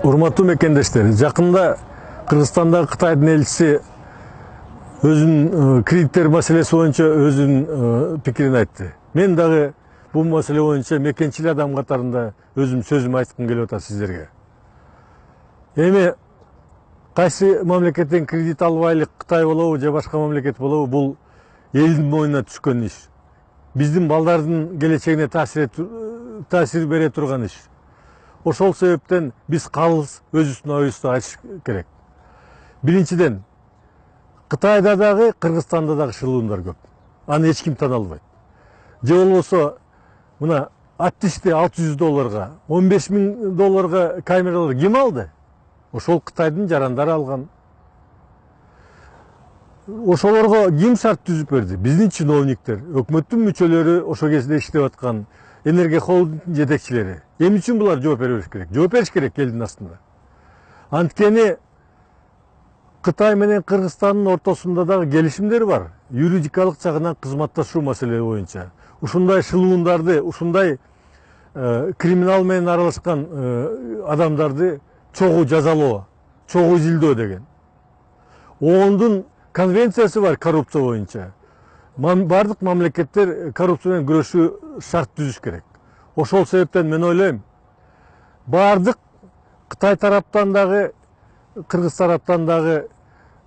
Урматтуу мекендештер, жакында Кыргызстандагы Кытайдын элчиси өзүнүн кредиттер маселеси боюнча өзүнүн пикирин айтты. Мен дагы бул маселе боюнча мекенчил адам катарында өзүм сөзүмдү айткым келип атат сиздерге. Эми кайсы мамлекеттен кредит албайлык Кытай болобу же башка мамлекет болобу, бул элдин мойнуна түшкөн иш. Биздин балдардын келечегине таасир бере турган иш. Ошол себептен биз калыс өзүбүздүн оюбузду айтыш керек. Биринчиден, Кытайда дагы, Кыргызстанда дагы шылуундар көп. Аны эч ким тана албайт. Же болбосо мына $60 $600, $15.000 камералар ким алды? Ошол Кытайдын жарандары алган. Ошолорго ким шарт түзүп берди? Биздин чиновниктер, өкмөттүн мүчөлөрү, ошол кезде иштеп аткан энергия холдингдин жетекчилери. Эмне үчүн булар жооп бериш керек? Жооп бериш керек элдин астында. Анткени Кытай менен Кыргызстандын ортосунда дагы келишимдер бар. Юридикалык жагынан кызматташуу маселе боюнча. Ушундай шылуундарды, ушундай криминал менен аралашкан адамдарды чогуу жазалоо, чогуу изилдөө деген. ООНдун конвенциясы бар коррупция боюнча. Бардык мамлекеттер коррупция менен күрөшүү шарт түзүш керек. Ошол себептен мен ойлойм, бардык Кытай тараптан дагы, Кыргыз тараптан дагы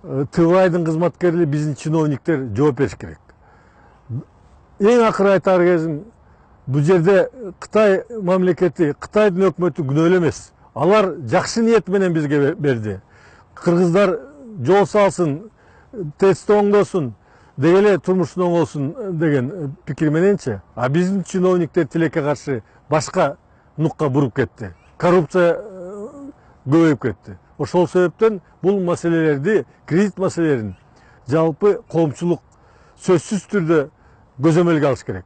ТВАЙдын кызматкерлери, биздин чиновниктер жооп бериш керек. Эң акыры айтар кезим, бул жерде Кытай мамлекети, Кытайдын өкмөтү күнөөлүү эмес. Алар жакшы ниет менен бизге берди. Кыргыздар жол салсын, тестти оңдосун, деги эле турмушун оңолсун деген пикир мененчи. А биздин чиновниктер тилекке каршы башка нукка буруп кетти. Коррупция көбөйүп кетти. Ошол себептен бул маселелерди, кредит маселелерин жалпы коомчулук сөзсүз түрдө көзөмөлгө алыш керек.